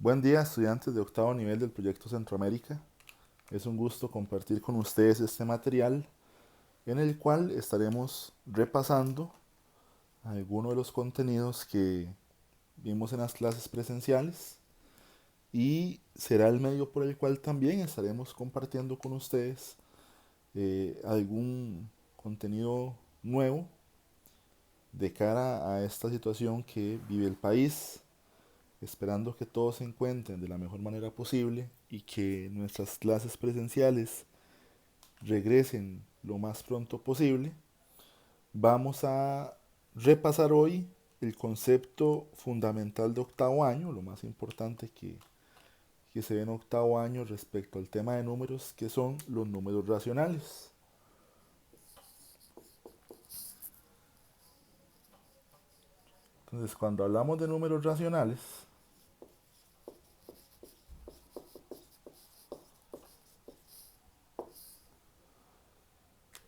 Buen día, estudiantes de octavo nivel del proyecto Centroamérica. Es un gusto compartir con ustedes este material en el cual estaremos repasando algunos de los contenidos que vimos en las clases presenciales y será el medio por el cual también estaremos compartiendo con ustedes algún contenido nuevo de cara a esta situación que vive el país, esperando que todos se encuentren de la mejor manera posible y que nuestras clases presenciales regresen lo más pronto posible. Vamos a repasar hoy el concepto fundamental de octavo año, lo más importante que se ve en octavo año respecto al tema de números, que son los números racionales. Entonces, cuando hablamos de números racionales,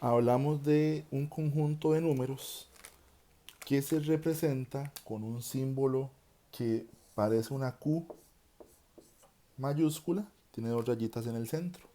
hablamos de un conjunto de números que se representa con un símbolo que parece una Q mayúscula, tiene dos rayitas en el centro.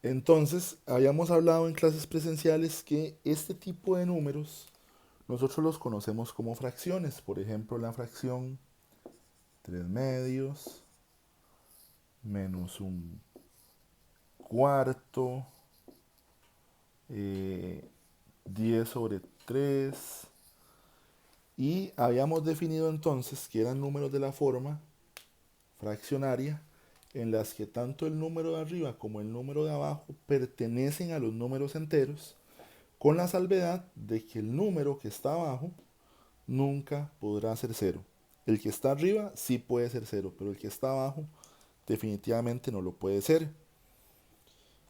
Entonces, habíamos hablado en clases presenciales que este tipo de números nosotros los conocemos como fracciones. Por ejemplo, la fracción 3 medios menos un cuarto, 10 sobre 3. Y habíamos definido entonces que eran números de la forma fraccionaria en las que tanto el número de arriba como el número de abajo pertenecen a los números enteros, con la salvedad de que el número que está abajo nunca podrá ser cero. El que está arriba sí puede ser cero, pero el que está abajo definitivamente no lo puede ser.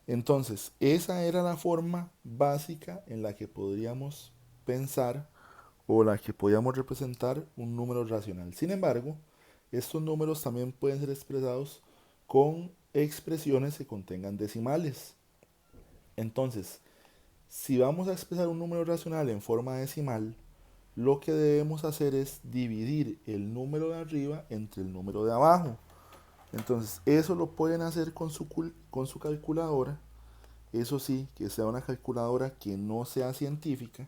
Entonces, esa era la forma básica en la que podríamos pensar o la que podíamos representar un número racional. Sin embargo, estos números también pueden ser expresados con expresiones que contengan decimales. Entonces, si vamos a expresar un número racional en forma decimal, lo que debemos hacer es dividir el número de arriba entre el número de abajo. Entonces, eso lo pueden hacer con su calculadora. Eso sí, que sea una calculadora que no sea científica,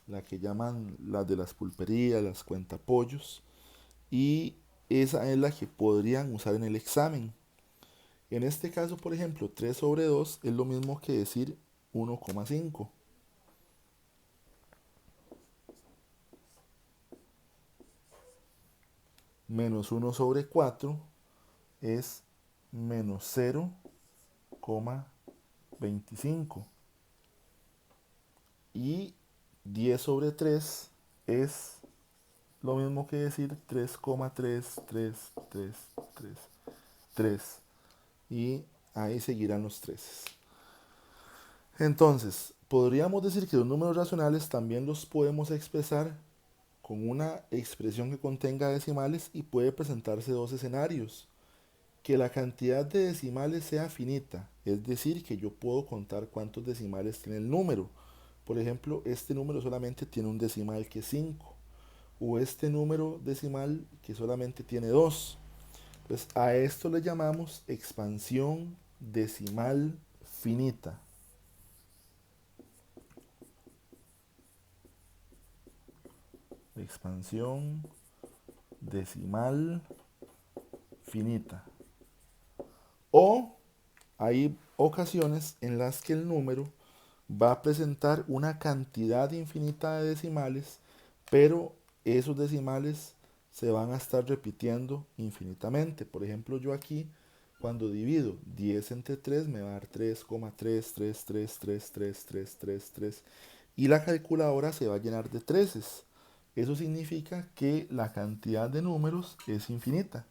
la que llaman las de las pulperías, las cuentapollos, y esa es la que podrían usar en el examen. En este caso, por ejemplo, 3 sobre 2 es lo mismo que decir 1,5. Menos 1 sobre 4 es menos 0,25. Y 10 sobre 3 es lo mismo que decir 3,3333. Y ahí seguirán los 3. Entonces, podríamos decir que los números racionales también los podemos expresar con una expresión que contenga decimales y puede presentarse dos escenarios. Que la cantidad de decimales sea finita, es decir, que yo puedo contar cuántos decimales tiene el número. Por ejemplo, este número solamente tiene un decimal que es 5, o este número decimal que solamente tiene 2. Entonces, a esto le llamamos expansión decimal finita. Expansión decimal finita. O hay ocasiones en las que el número va a presentar una cantidad infinita de decimales, pero esos decimales se van a estar repitiendo infinitamente. Por ejemplo, yo aquí, cuando divido 10 entre 3, me va a dar 3,333333333, y la calculadora se va a llenar de treces. Eso significa que la cantidad de números es infinita.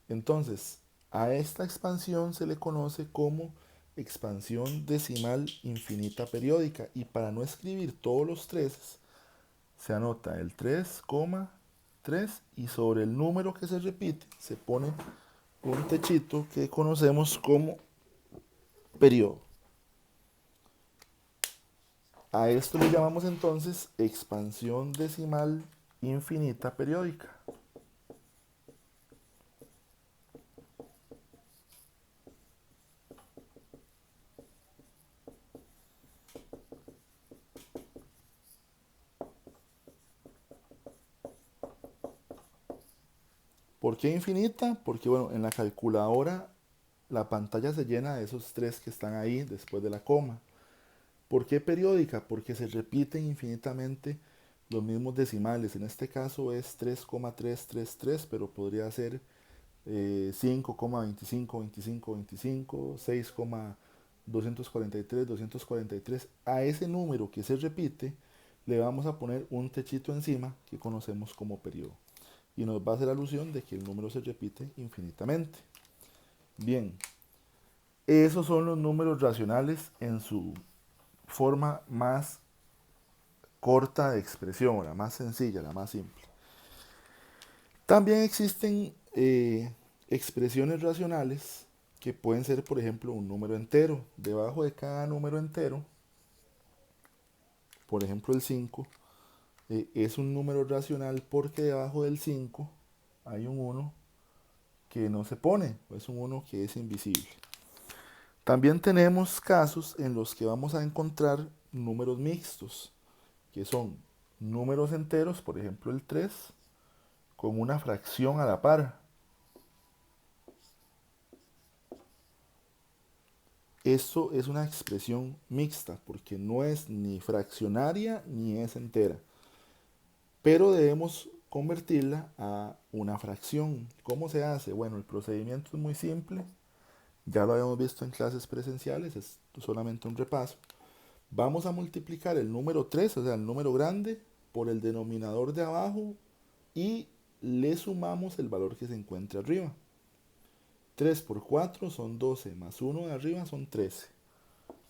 Entonces, a esta expansión se le conoce como expansión decimal infinita periódica. Y para no escribir todos los treces, se anota el 3,3 y sobre el número que se repite se pone un techito que conocemos como periodo. A esto le llamamos entonces expansión decimal infinita periódica. ¿Por qué infinita? Porque bueno, en la calculadora la pantalla se llena de esos tres que están ahí después de la coma. ¿Por qué periódica? Porque se repiten infinitamente los mismos decimales. En este caso es 3,333, pero podría ser 5,252525, 6,243, 243. A ese número que se repite le vamos a poner un techito encima que conocemos como periodo. Y nos va a hacer alusión de que el número se repite infinitamente. Bien, esos son los números racionales en su forma más corta de expresión, la más sencilla, la más simple. También existen expresiones racionales que pueden ser, por ejemplo, un número entero. Debajo de cada número entero, por ejemplo el 5, es un número racional porque debajo del 5 hay un 1 que no se pone, o es un 1 que es invisible. También tenemos casos en los que vamos a encontrar números mixtos, que son números enteros, por ejemplo el 3, con una fracción a la par. Esto es una expresión mixta porque no es ni fraccionaria ni es entera, pero debemos convertirla a una fracción. ¿Cómo se hace? Bueno, el procedimiento es muy simple, ya lo habíamos visto en clases presenciales, es solamente un repaso. Vamos a multiplicar el número 3, o sea, el número grande, por el denominador de abajo y le sumamos el valor que se encuentra arriba. 3 por 4 son 12, más 1 de arriba son 13.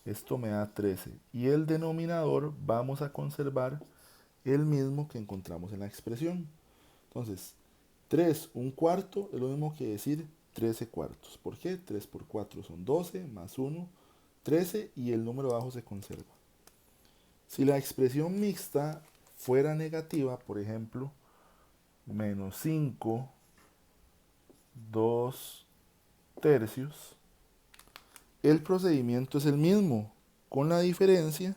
Esto me da 13. Y el denominador vamos a conservar el mismo que encontramos en la expresión. Entonces, 3 un cuarto es lo mismo que decir 13 cuartos. ¿Por qué? 3 por 4 son 12, más 1, 13 y el número abajo se conserva. Si la expresión mixta fuera negativa, por ejemplo, menos 5, 2 tercios, el procedimiento es el mismo, con la diferencia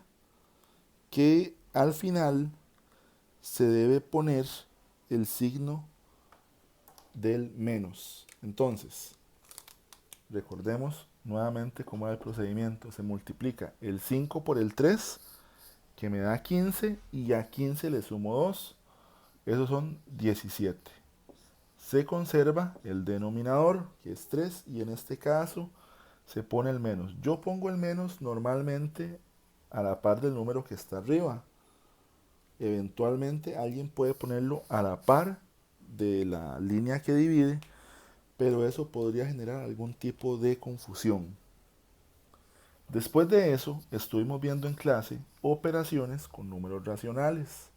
que al final se debe poner el signo del menos. Entonces, recordemos nuevamente cómo es el procedimiento. Se multiplica el 5 por el 3, que me da 15, y a 15 le sumo 2. Esos son 17. Se conserva el denominador, que es 3, y en este caso se pone el menos. Yo pongo el menos normalmente a la par del número que está arriba. Eventualmente alguien puede ponerlo a la par de la línea que divide, pero eso podría generar algún tipo de confusión. Después de eso, estuvimos viendo en clase operaciones con números racionales.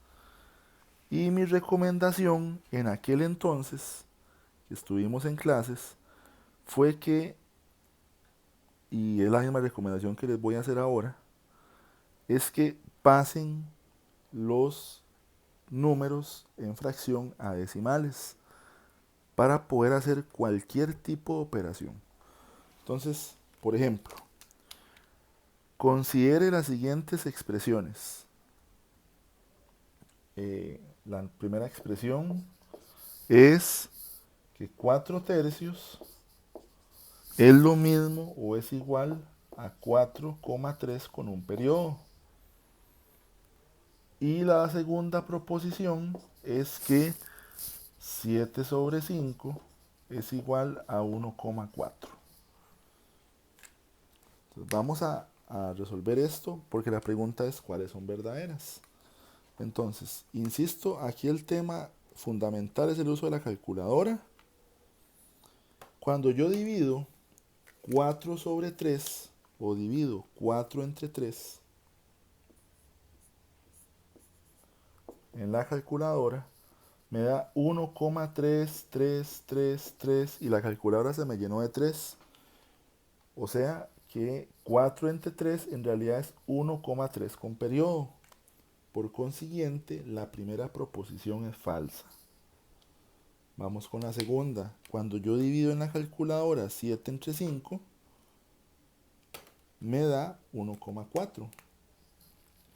Y mi recomendación en aquel entonces, que estuvimos en clases, fue que, y es la misma recomendación que les voy a hacer ahora, es que pasen los números en fracción a decimales para poder hacer cualquier tipo de operación. Entonces, por ejemplo, considere las siguientes expresiones. La primera expresión es que 4 tercios es lo mismo o es igual a 4,3 con un periodo. Y la segunda proposición es que 7 sobre 5 es igual a 1,4. Entonces vamos a resolver esto porque la pregunta es cuáles son verdaderas. Entonces, insisto, aquí el tema fundamental es el uso de la calculadora. Cuando yo divido 4 sobre 3 o divido 4 entre 3 en la calculadora, me da 1,3333 y la calculadora se me llenó de 3. O sea que 4 entre 3 en realidad es 1,3 con periodo. Por consiguiente, la primera proposición es falsa. Vamos con la segunda. Cuando yo divido en la calculadora 7 entre 5, me da 1,4,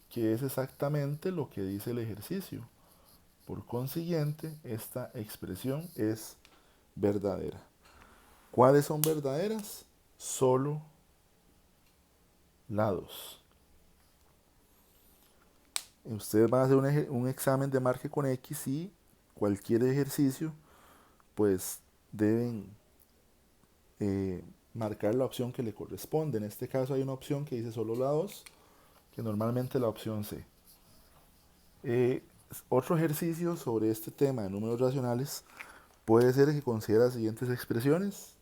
que es exactamente lo que dice el ejercicio. Por consiguiente, esta expresión es verdadera. ¿Cuáles son verdaderas? Solo la 2. Ustedes van a hacer un examen de marque con X y cualquier ejercicio, pues deben eh, marcar la opción que le corresponde. En este caso hay una opción que dice solo la 2, que normalmente es la opción C. Eh, Otro ejercicio sobre este tema de números racionales puede ser que considere las siguientes expresiones.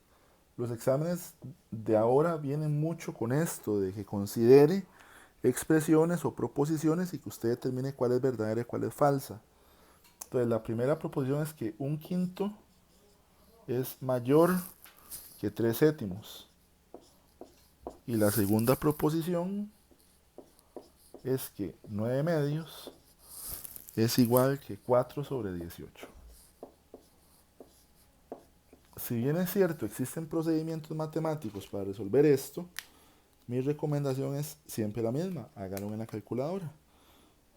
Los exámenes de ahora vienen mucho con esto, de que considere expresiones o proposiciones y que usted determine cuál es verdadera y cuál es falsa. Entonces, la primera proposición es que un quinto es mayor que 3 séptimos. Y la segunda proposición es que 9 medios es igual que 4 sobre 18. Si bien es cierto, existen procedimientos matemáticos para resolver esto, mi recomendación es siempre la misma, háganlo en la calculadora.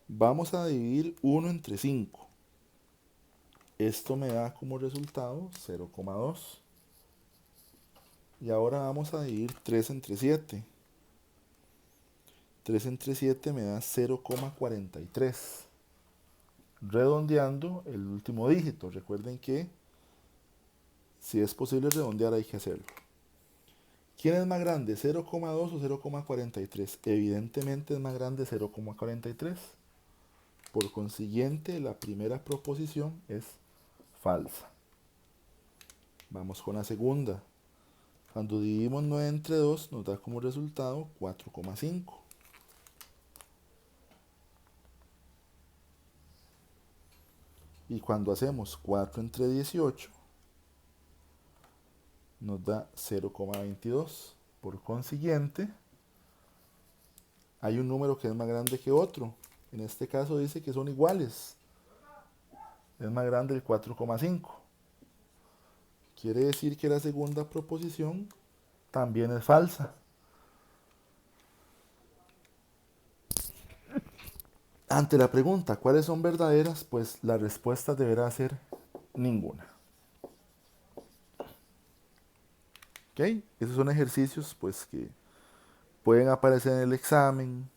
Vamos a dividir 1 entre 5. Esto me da como resultado 0,2. Y ahora vamos a dividir 3 entre 7. 3 entre 7 me da 0,43. Redondeando el último dígito. Recuerden que si es posible redondear hay que hacerlo. ¿Quién es más grande, 0,2 o 0,43? Evidentemente es más grande 0,43. Por consiguiente, la primera proposición es falsa. Vamos con la segunda. Cuando dividimos 9 entre 2 nos da como resultado 4,5. Y cuando hacemos 4 entre 18 nos da 0,22. Por consiguiente, hay un número que es más grande que otro. En este caso dice que son iguales. Es más grande el 4,5. Quiere decir que la segunda proposición también es falsa. Ante la pregunta, ¿cuáles son verdaderas? Pues la respuesta deberá ser ninguna. ¿Ok? Esos son ejercicios pues que pueden aparecer en el examen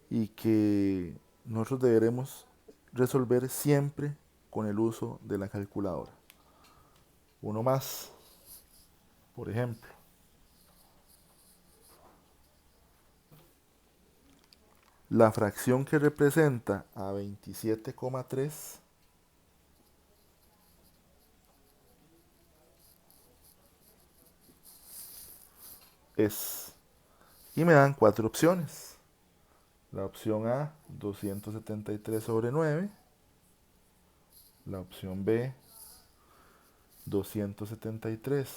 y que nosotros deberemos resolver siempre con el uso de la calculadora. Uno más, por ejemplo. La fracción que representa a 27,3 es... Y me dan 4 opciones. La opción A, 273 sobre 9. La opción B, 273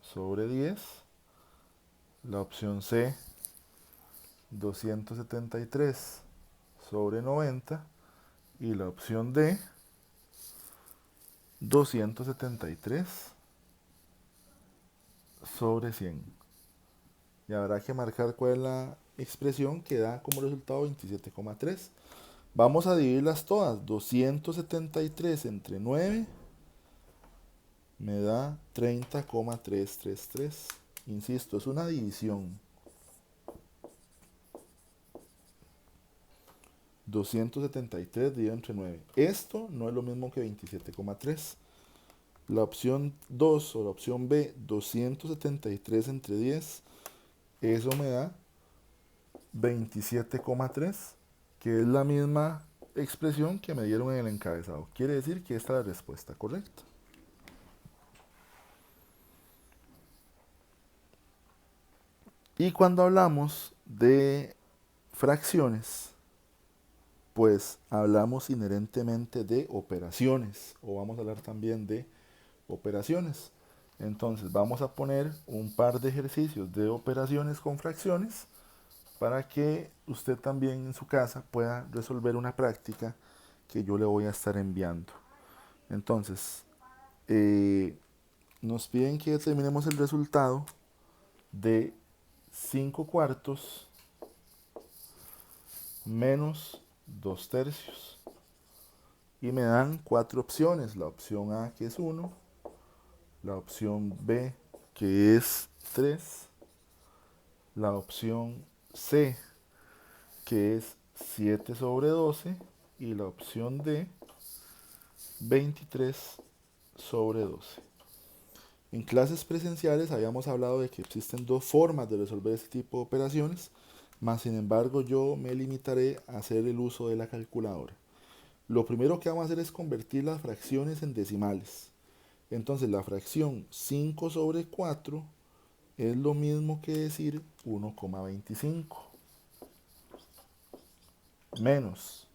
sobre 10. La opción C, 273 sobre 90. Y la opción D, 273 sobre 100. Y habrá que marcar cuál es la expresión que da como resultado 27,3. Vamos a dividirlas todas. 273 entre 9 me da 30,333. Insisto, es una división. 273 dividido entre 9. Esto no es lo mismo que 27,3. La opción 2 o la opción B, 273 entre 10, eso me da 27,3, que es la misma expresión que me dieron en el encabezado. Quiere decir que esta es la respuesta correcta. Y cuando hablamos de fracciones, pues hablamos inherentemente de operaciones, o vamos a hablar también de operaciones. Entonces vamos a poner un par de ejercicios de operaciones con fracciones para que usted también en su casa pueda resolver una práctica que yo le voy a estar enviando. Entonces, nos piden que determinemos el resultado de 5 cuartos menos 2 tercios. y me dan 4 opciones. La opción A, que es 1, la opción B, que es 3, la opción C, que es 7 sobre 12, y la opción D, 23 sobre 12. En clases presenciales habíamos hablado de que existen dos formas de resolver este tipo de operaciones, mas sin embargo yo me limitaré a hacer el uso de la calculadora. Lo primero que vamos a hacer es convertir las fracciones en decimales. Entonces la fracción 5 sobre 4 es lo mismo que decir 1,25 menos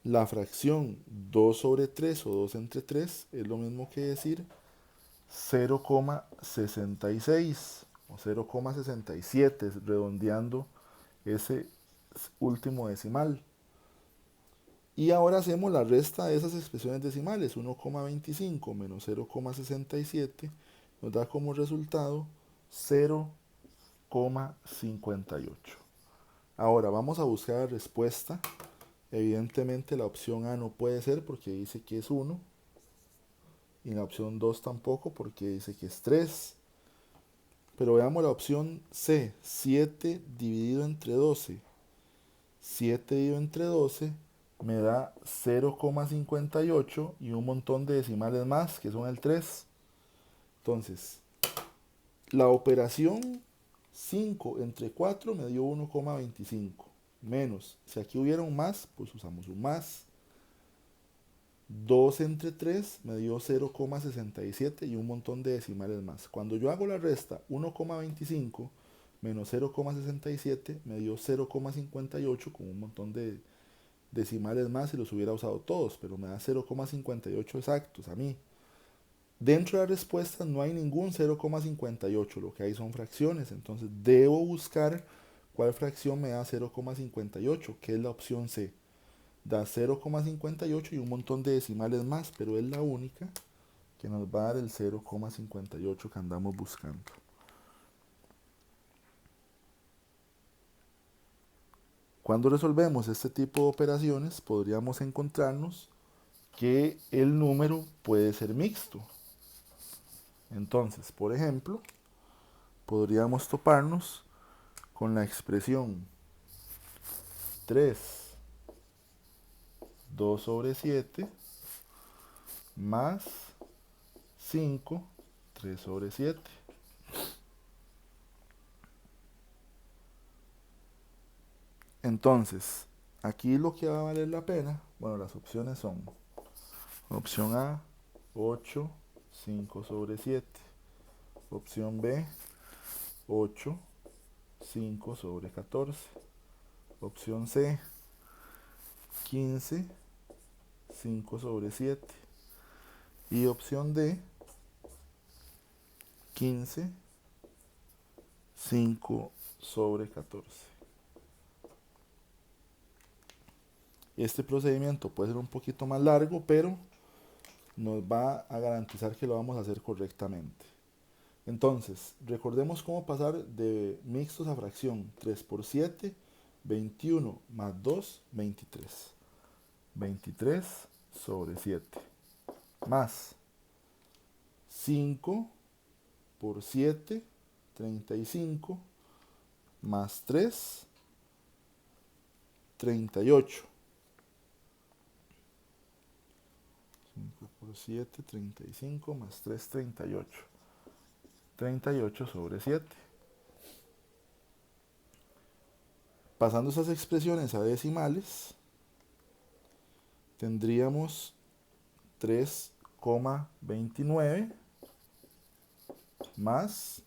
la fracción 2 sobre 3 o 2 entre 3 es lo mismo que decir 0,66 o 0,67, redondeando ese último decimal. Y ahora hacemos la resta de esas expresiones decimales. 1,25 menos 0,67 nos da como resultado 0,58. Ahora vamos a buscar la respuesta. Evidentemente la opción A no puede ser porque dice que es 1. Y la opción 2 tampoco porque dice que es 3. Pero veamos la opción C, 7 dividido entre 12. 7 dividido entre 12 me da 0,58 y un montón de decimales más, que son el 3. Entonces, la operación 5 entre 4 me dio 1,25. Menos, si aquí hubiera un más, pues usamos un más. 2 entre 3 me dio 0,67 y un montón de decimales más. Cuando yo hago la resta, 1,25 menos 0,67 me dio 0,58 con un montón de decimales más si los hubiera usado todos, pero me da 0,58 exactos a mí. Dentro de la respuesta no hay ningún 0,58, lo que hay son fracciones, entonces debo buscar cuál fracción me da 0,58, que es la opción C. Da 0,58 y un montón de decimales más, pero es la única que nos va a dar el 0,58 que andamos buscando. Cuando resolvemos este tipo de operaciones, podríamos encontrarnos que el número puede ser mixto. Entonces, por ejemplo, podríamos toparnos con la expresión 3, 2 sobre 7 más 5, 3 sobre 7. Entonces, aquí lo que va a valer la pena, bueno, las opciones son, opción A, 8, 5 sobre 7. Opción B, 8, 5 sobre 14. Opción C, 15, 5 sobre 7. Y opción D, 15, 5 sobre 14. Este procedimiento puede ser un poquito más largo, pero nos va a garantizar que lo vamos a hacer correctamente. Entonces, recordemos cómo pasar de mixtos a fracción. 3 por 7, 21 más 2, 23. 23 sobre 7. Más 5 por 7, 35. Más 3, 38. 5 por 7, 35 más 3, 38. 38 sobre 7. Pasando esas expresiones a decimales, tendríamos 3,29 más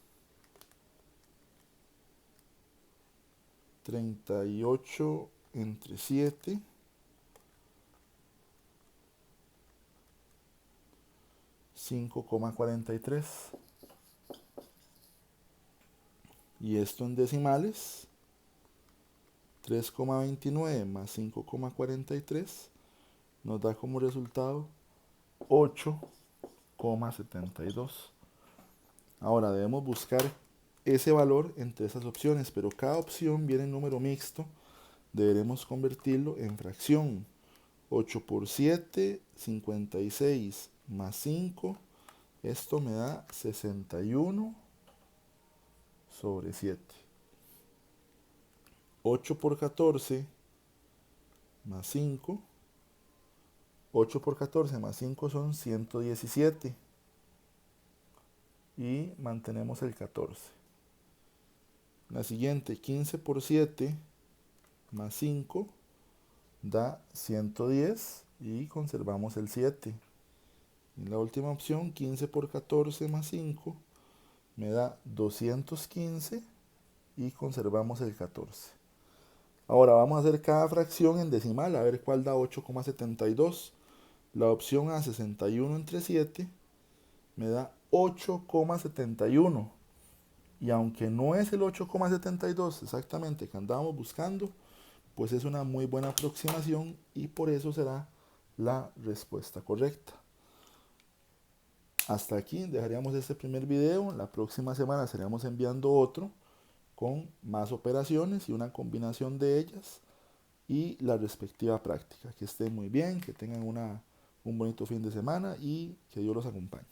38 entre 7 5,43. Y esto en decimales, 3,29 más 5,43 nos da como resultado 8,72. Ahora debemos buscar ese valor entre esas opciones, pero cada opción viene en número mixto, deberemos convertirlo en fracción. 8 por 7, 56 más 5. Esto me da 61 sobre 7. 8 por 14 más 5. 8 por 14 más 5 son 117. Y mantenemos el 14. La siguiente, 15 por 7 más 5 da 110 y conservamos el 7. Y la última opción, 15 por 14 más 5 me da 215 y conservamos el 14. Ahora vamos a hacer cada fracción en decimal, a ver cuál da 8,72. La opción A, 61 entre 7, me da 8,71. Y aunque no es el 8,72 exactamente que andábamos buscando, pues es una muy buena aproximación y por eso será la respuesta correcta. Hasta aquí dejaríamos este primer video. La próxima semana estaremos enviando otro con más operaciones y una combinación de ellas y la respectiva práctica. Que estén muy bien, que tengan un bonito fin de semana y que Dios los acompañe.